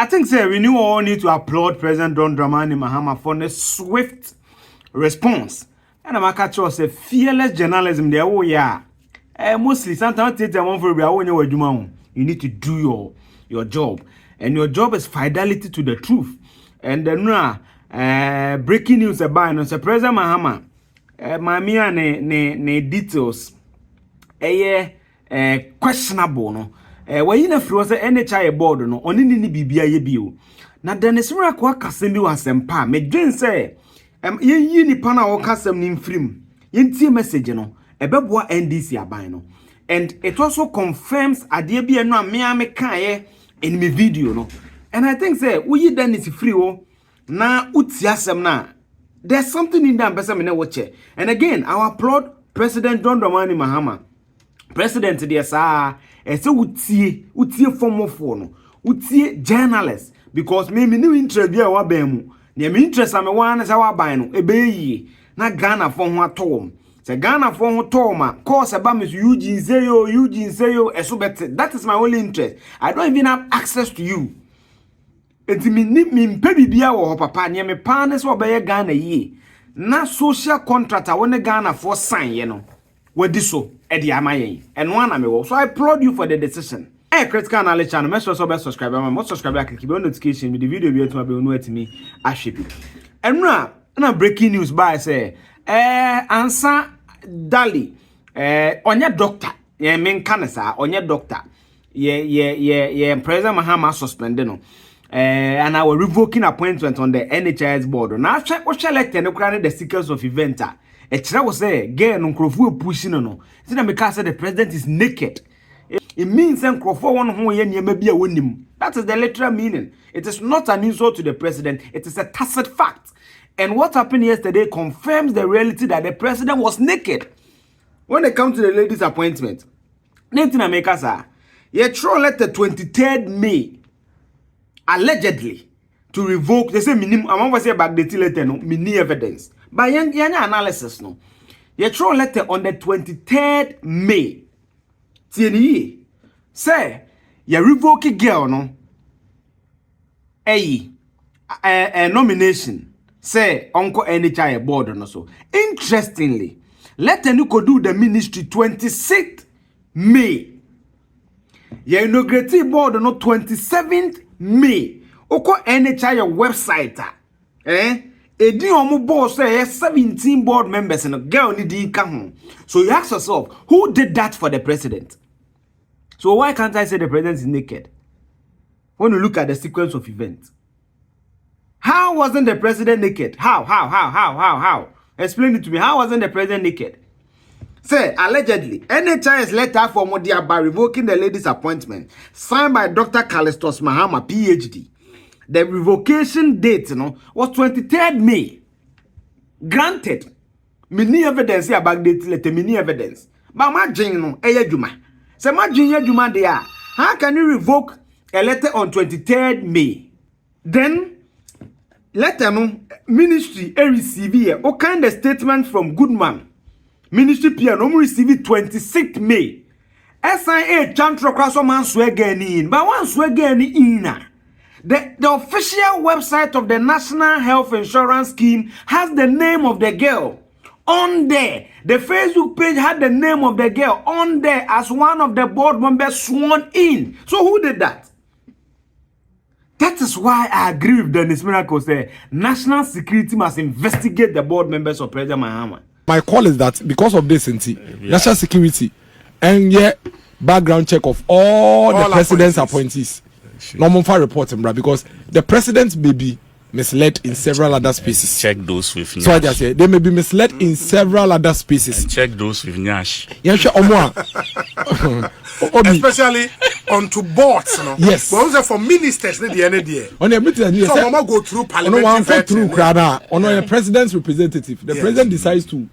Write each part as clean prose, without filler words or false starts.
I think say we all need to applaud President John Dramani Mahama for the swift response. And I'm catch us a fearless journalism there. Oh yeah. Mostly sometimes take them on for you need to do your job. And your job is fidelity to the truth. And then breaking news about no President Mahama Mamia ne details questionable no when you free was NHI board no oni ni bibia ye bio na Dennis Miracle akasem bi wasempa me dwen say ye nipa na wo kasem ni mfrim ye ntie message no ebeboa NDC aban no, and it also confirms ade bia no amea me kae in me video no, and I think say we Dennis free o na uti asem na there's something in that person me watch. And again I applaud President John Dramani Mahama. President dear sir so utie form of no utie journalists, because me no interest bia wa ban mu na me interest am wan say wa ban no ebeyi na Ghana for ho atom say Ghana for ho toma course about me Eugene Seyo eso better. That is my only interest. I don't even have access to you. Enti me mpa bibia wo papa ne me pa ne so obeye Ghana yi na social contract a won Ghana for sign ye no wadi so e di amayen and one am wo. So I applaud you for the decision. Critical knowledge channel, make sure so subscribe am subscribe click the notification with the video be to be no at me ahwepi. And na breaking news by say answer Dali onye doctor ye men kanasa onye doctor ye President Mahama suspended no. And I was revoking appointment on the NHS board. Now, what shall I tell you? The sequence of event. A child was say, "Get no crowd pushing no." See, because the president is naked. It means that crowd one who ye may be a winning. That is the literal meaning. It is not an insult to the president. It is a tacit fact. And what happened yesterday confirms the reality that the president was naked. When it comes to the ladies' appointment, Nathan America, ye throw letter 23rd May. Allegedly to revoke, they say minimum. I'm over say back the letter no, mini evidence. But yanya analysis no. You throw letter on the 23rd May. TNE say you revoke girl no. A nomination say Uncle NHI board no so. Interestingly, letter you could do the ministry 26th May. You inaugurate board no 27th May. Oko NHI website edi omo boss say 17 board members and a girl need to come. So you ask yourself, who did that for the president? So why can't I say the president is naked? When you look at the sequence of events, how wasn't the president naked? How? Explain it to me. How wasn't the president naked? Say, allegedly, NHI's letter for Modia by revoking the lady's appointment, signed by Dr. Callistus Mahama, PhD. The revocation date, was 23rd May. Granted, many evidence about date letter, many evidence. But my jing juma. Say my jing juma there. How can you revoke a letter on 23rd May? Then, letter ministry receive here. What kind of statement from Goodman? Ministry PR no receive it 26th May. SIA chantro kraso man swageni in. But one swageni in. The official website of the National Health Insurance Scheme has the name of the girl on there. The Facebook page had the name of the girl on there as one of the board members sworn in. So who did that? That is why I agree with Dennis Miracle say national security must investigate the board members of President Mahama. My call is that because of this, national security and background check of all the president's appointees. Normal for reporting, because the president may be misled in several other spaces. Check those with Nash. So I just say they may be misled in several other spaces. And check those with Nash. Especially onto boards, Yes. But also for ministers, the end of the year. On everything, so Mama go through parliament. On the president's representative, the president decides to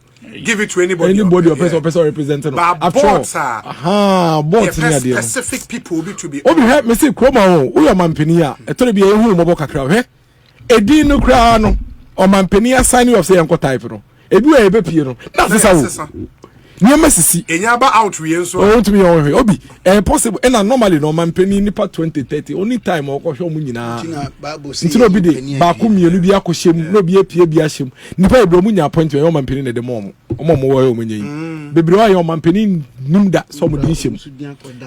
give it to anybody or person representing. But boards are boards specific people to be. Help me say Chroma, who are Mampenia, a Tony be a home of Bocacra, Edino Crano, or Mampenia signing of say Uncle Type. Edu ebe pie no. That's how. Niema sisi. Enyaba out we so. Oh, to me obi. Possible. And normally no man penny nipa 2030. Only time o kohwe mu nyina. Nti no bi de ba ko mienu bi akɔhyem no bi apie bi ahyem. Nipa ebro mu nya appointment yo man penny ne de mom. Omo wo yo munyi. Bebre wa yo man penny numda so mu din hyem.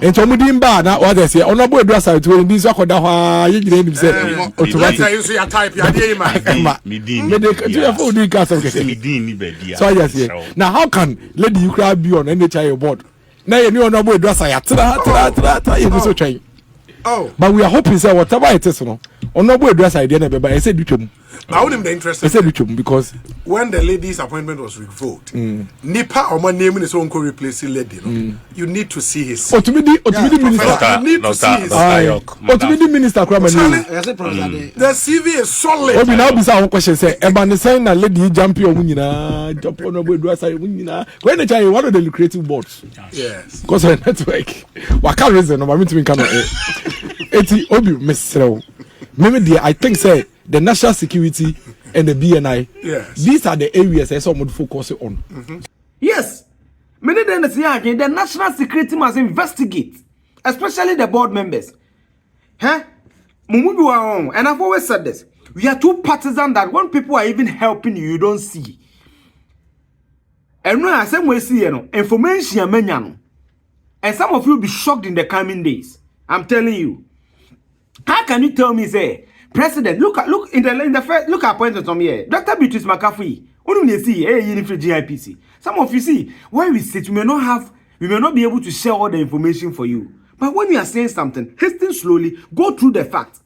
Enti omu din ba na o dey say ono bo edu asare to din so akoda ha ye gire nim say automatic you type ya dey man. Me din. Me dey do your phone din cast okay. Me din ni be dia. So I just say. Now how can lady you cry be on NHI board? Now you know no boy do asaya tra you so try. Oh. But we are hoping say whatever it is no. Ono boy do asaya dey na be ba I said twem. I wouldn't be interested. I said twem because when the lady's appointment was revoked, Nipa or my name is on replacing lady. No? You need to see his. Otumidi minister. You need to see his. Otumidi minister kwama ni. The CV is solid. Obi now be say one question say eba ne say na lady champion mu nyina jump ono boy do asaya mu nyina. When NHI one of the lucrative boards. Yes. Because of the network. Waka reason no me to kan eti obi mesrew. I think say the national security and the BNI. Yes. These are the areas I saw would focus on. Yes. Many then say the national security must investigate, especially the board members. Huh? And I've always said this. We are too partisan that when people are even helping you, you don't see. And when I say we see information, and some of you will be shocked in the coming days. I'm telling you. How can you tell me, say, President, look in the first look at appointments from here. Dr. Beatrice McAfee, what do you see? GIPC. Some of you see where we sit, we may not be able to share all the information for you. But when you are saying something, hasten slowly, go through the facts.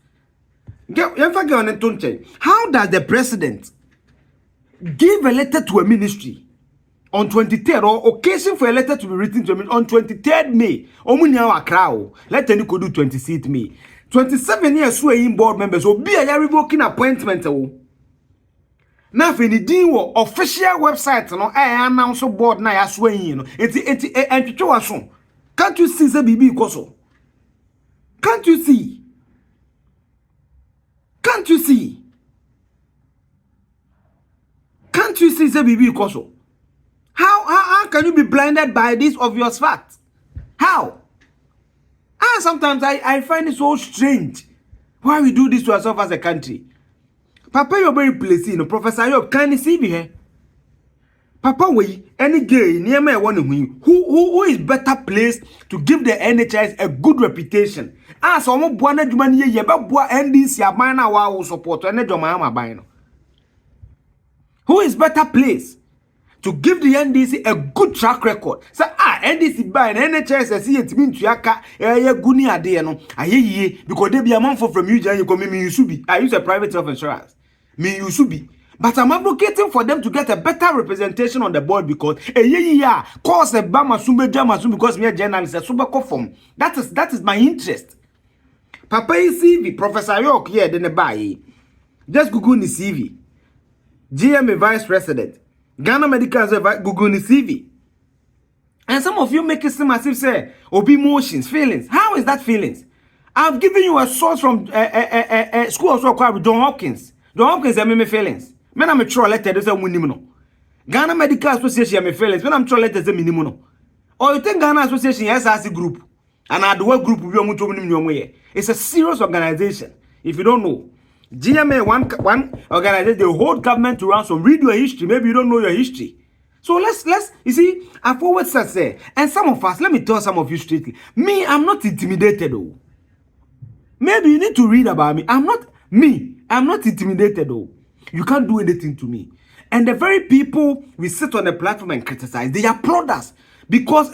How does the president give a letter to a ministry on 23rd or occasion for a letter to be written to a ministry on 23rd May? Let any could do 26th May. 27 years swaying board members will be a revoking appointment. Now, if any deal official website, no, I announce a board now swaying. It's can't you see the BB Koso? Can't you see? Can't you see? Can't you see the BB Koso? How can you be blinded by this obvious fact? How? Sometimes I find it so strange why we do this to ourselves as a country. Papa, you're very pleasing. Professor, you can you see me here? Papa, we any gay near me one who is better placed to give the NHS a good reputation? Someone born a German ye but NDC abana wa support Mahama bino. Who is better placed to give the NDC a good track record? So NDC buy NHS as it mean to yaka guni ade no aye because they be a man from you and you come me you be. I use a private health insurance. Me you be. But I'm advocating for them to get a better representation on the board because cause a bama sumbe jama because me a journalist a super conform. That is my interest. Papa CV Professor York here then buy. Just Google the CV. GMA Vice President. Ghana Medical Google the CV. And some of you make it seem as if say obi emotions, feelings. How is that feelings? I've given you a source from school also acquired with John Hopkins. John Hopkins have me feelings. Men I'm a troll letter there's a minimum. Ghana Medical Association me feelings. When I'm troll letter there's a minimum. Or you think Ghana Association SRC group and I do a group we it's a serious organization. If you don't know. GMA one organization, the whole government to run. So read your history. Maybe you don't know your history. So let's you see, I've always said, and some of us, let me tell some of you straightly. Me, I'm not intimidated though. Maybe you need to read about me. I'm not intimidated though. You can't do anything to me. And the very people we sit on the platform and criticize, they applaud us. Because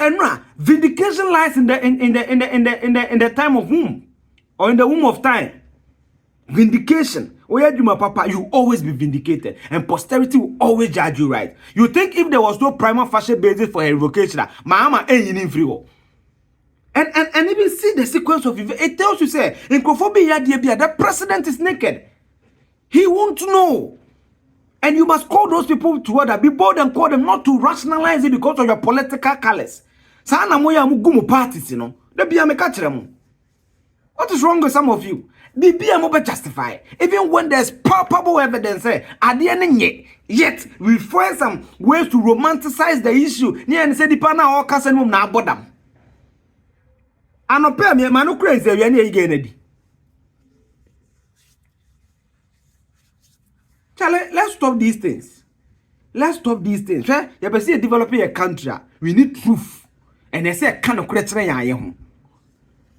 vindication lies in the time of womb. Or in the womb of time. Vindication. Papa, you always be vindicated. And posterity will always judge you right. You think if there was no prima facie basis for her revocation, Mahama ain't in free. And even see the sequence of events. It tells you, say, in Kofobi the president is naked. He won't know. And you must call those people to order. Be bold and call them not to rationalize it because of your political colors. Sana moya mugumu parties, you know. What is wrong with some of you? Bibi am justify. Even when there's palpable evidence, yet we find some ways to romanticize the issue. Near and say the pana or cousin mum na bodam. I no pay me man no crazy we any again. Charlie, let's stop these things. Let's stop these things. You be see developing a country. We need truth. And they say a kind of creature ya.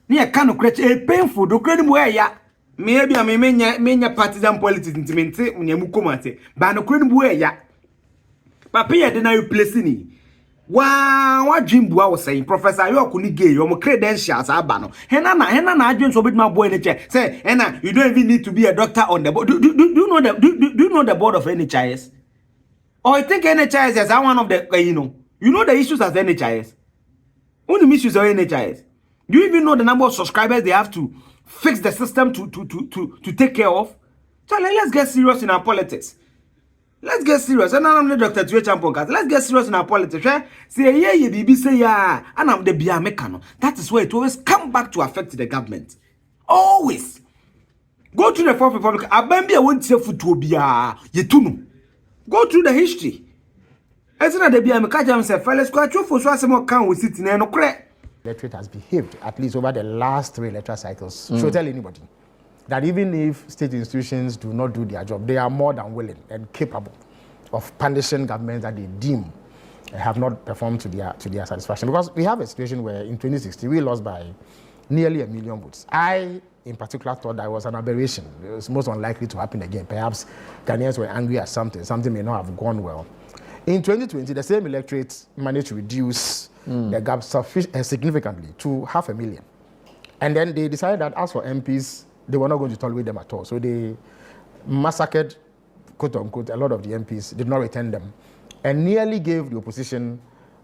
Near kind of creature painful. Do credit where ya. Maybe I may partisan politics intimate when you mukomate. But no credit where ya. Papia deny you placing. What Jim Bua was saying, Professor, you couldn't get your credentials. Abano. Henna, I just obeyed my boy in the chair. Say, Henna, you don't even need to be a doctor on the board. Do you know the board of NHIS? Or I think NHIS is one of the you know the issues as NHIS. Only issues of NHIS. Do you even know the number of subscribers they have to fix the system to take care of? Charlie, let's get serious in our politics. Let's get serious. And I'm the Dr. Tue Champon. Let's get serious in our politics. Say, yeah, you baby, say, yeah. And I'm the Bia Mekano. That is where it always come back to affect the government. Always. Go to the Fourth Republic. Abambia won't say for to be Yetunu. Go through the history. As in the Bia Mekajam said, fellas, quite true for so as more can we sit in no crack. Electorate has behaved, at least over the last 3 electoral cycles. So tell anybody that even if state institutions do not do their job, they are more than willing and capable of punishing governments that they deem have not performed to their satisfaction. Because we have a situation where in 2016 we lost by nearly 1 million votes. I, in particular, thought that was an aberration. It was most unlikely to happen again. Perhaps Ghanaians were angry at something may not have gone well. In 2020, the same electorate managed to reduce the gap significantly to 500,000. And then they decided that as for MPs, they were not going to tolerate them at all. So they massacred, quote unquote, a lot of the MPs, did not return them, and nearly gave the opposition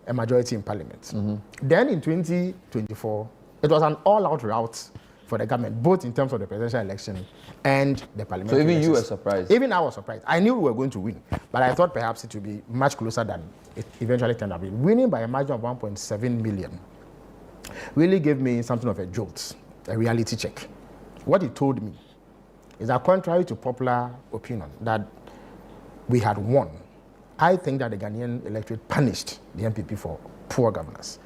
a majority in parliament. Then in 2024, it was an all-out rout for the government, both in terms of the presidential election and the parliamentary So even elections. you were surprised? Even I was surprised. I knew we were going to win, but I thought perhaps it would be much closer than it eventually turned out. Winning by a margin of 1.7 million really gave me something of a jolt, a reality check. What he told me is that contrary to popular opinion that we had won, I think that the Ghanaian electorate punished the MPP for poor governance.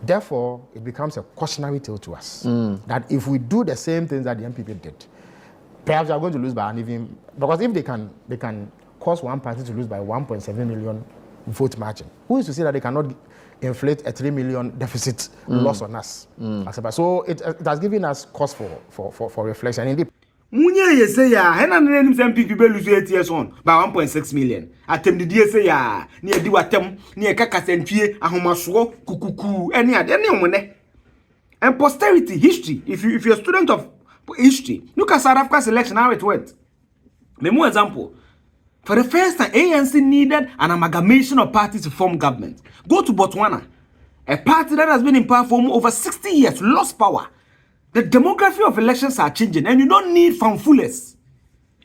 Therefore, it becomes a cautionary tale to us that if we do the same things that the MPP did, perhaps we are going to lose by an even, because if they can cause one party to lose by 1.7 million vote margin, who is to say that they cannot inflate a 3 million deficit loss on us? So it has given us cause for reflection. Indeed, Munye ye say ya, hena nene some MPP be lose 8 years on by 1.6 million. Atem di say ya, ni edi watem, ni ekaka sentwie, ahomaso, kukuku, any one. And posterity, history, if you're a student of history, look at South Africa's election, how it went. Memo example. For the first time, ANC needed an amalgamation of parties to form government. Go to Botswana, a party that has been in power for over 60 years, lost power. The demography of elections are changing, and you don't need fanfullers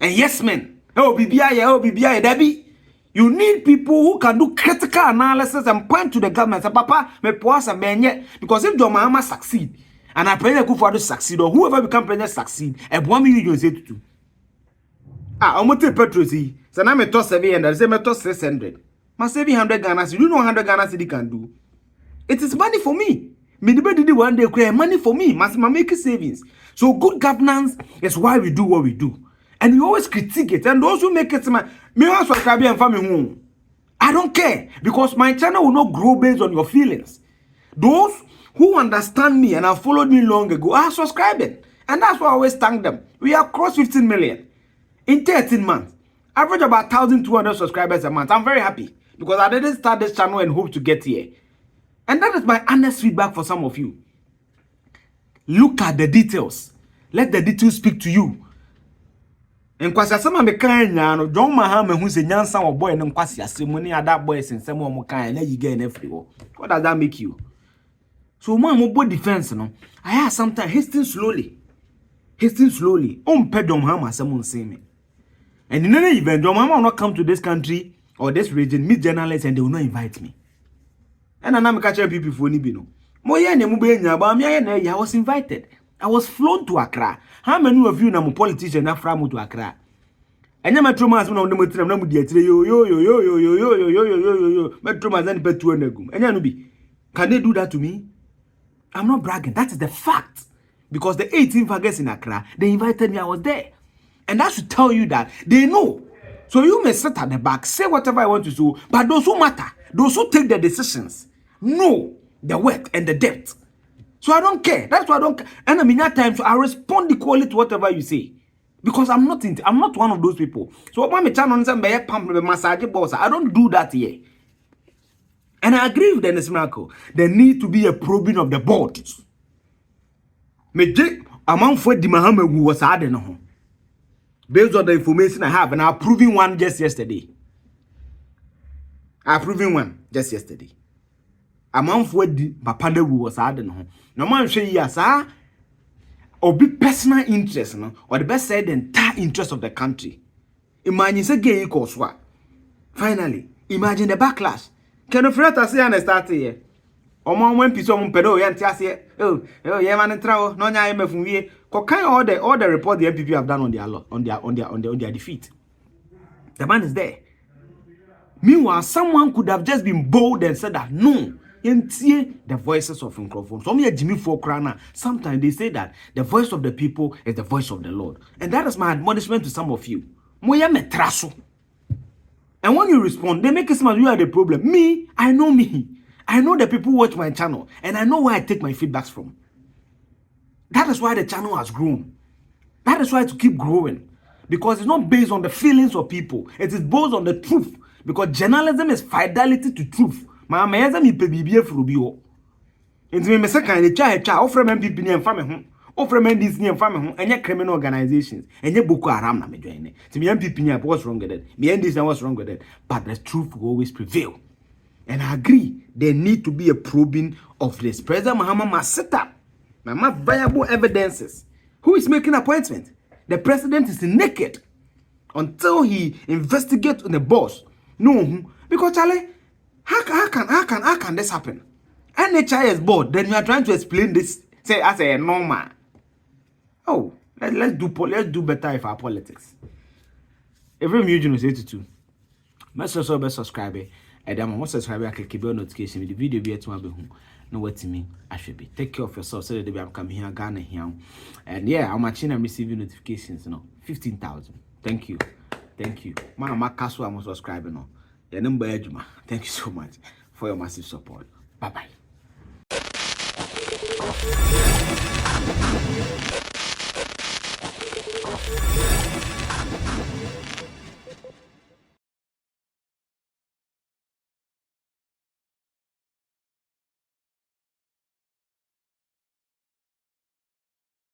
and yes men. Oh, BBI, Debbie. You need people who can do critical analysis and point to the government. Say, Papa, me poasa menye. Because if John Mahama succeed, and I pray Kufuor to succeed, or whoever become president succeed, and 1 million say to do. I'm going to petrol see. So now me toss 700, say me toss 600. My 700 Ghana, you know 100 Ghana city can do. It is money for me. Me did one day create money for me. Must make savings. So good governance is why we do what we do, and we always critique it. And those who make it, me also subscribe and family home. I don't care because my channel will not grow based on your feelings. Those who understand me and have followed me long ago are subscribing, and that's why I always thank them. We are crossed 15 million in 13 months. Average about 1,200 subscribers a month. I'm very happy because I didn't start this channel and hope to get here. And that is my honest feedback for some of you. Look at the details. Let the details speak to you. And kwasi asema me kan nya no John Mahama hu se nyansa wo boy no kwasi asemu ni ada boy sensem wo mo kan na yiga na free wo. What does that make you? So mo bo defense no. I have sometimes hasten slowly. Pe John Mahama asemu nse me. And in any event, John Mahama will not come to this country or this region, meet journalists, and they will not invite me. And I'm catching people for Nibino. I was invited. I was flown to Accra. How many of you na politician na from to Accra? Enya metro mas na ndem tram na mu di atire yo. Metro mas na petu anagum. Enya no bi. Can they do that to me? I'm not bragging. That is the fact. Because the 18th August in Accra, they invited me, I was there. And that should tell you that they know. So you may sit at the back, say whatever I want to do, but those who matter, those who take the decisions, know the work and the depth. So I don't care. That's why I don't care. And I mean that time, so I respond equally to whatever you say. Because I'm not one of those people. So when me channel on pump massage boss, I don't do that here. And I agree with Dennis Miracle. There need to be a probing of the board. Me amount for the Mahama who was adding on. Based on the information I have, and I'm proving one just yesterday. Amount for the Papanda who was adding on. No man say yes, or be personal interest, no, or the best said the entire interest of the country. Imagine say gay equals what? Finally, imagine the backlash. Can you fret us and start here? Omo when piso mo pedo ye ntiase ye man trawo no nya me fun wie ko kan all the report the MPP have done on their defeat. The man is there. Meanwhile, someone could have just been bold and said that no, yentie the voices of microphone. Some here Jimmy Fokrana. Sometimes they say that the voice of the people is the voice of the Lord, and that is my admonishment to some of you. Moya me traso. And when you respond, they make it seem like you are the problem. Me. I know the people watch my channel, and I know where I take my feedbacks from. That is why the channel has grown. That is why to keep growing. Because it's not based on the feelings of people. It is based on the truth. Because journalism is fidelity to truth. Mahama yeza mi pebibie frubiho. Into me say kan cha offer MPP ni emfa me ho. Offer MDs ni emfa me ho. Enye criminal organizations. Enye Boko Haram na me join ne. Ti me MPP ni what's wrong with that? Me NDs na what's wrong with that? But the truth will always prevail. And I agree, there need to be a probing of this. President Mahama must set up viable evidences. Who is making appointment? The president is naked until he investigates on the boss. No, because Charlie, how can this happen? NHIS board, then you are trying to explain this, say as a normal. Oh, let's do better with our politics. Every music is 82. Make sure to subscribe. And then once subscribe, I click bell notification. The video be at my home. Know what to me? I should be. Take care of yourself so that they I'm coming here, Ghana here. And yeah, I'm watching and receiving notifications. 15,000. Thank you. Man, my castle, I'm subscribing now. Your number, Ejuma. Thank you so much for your massive support. Bye bye.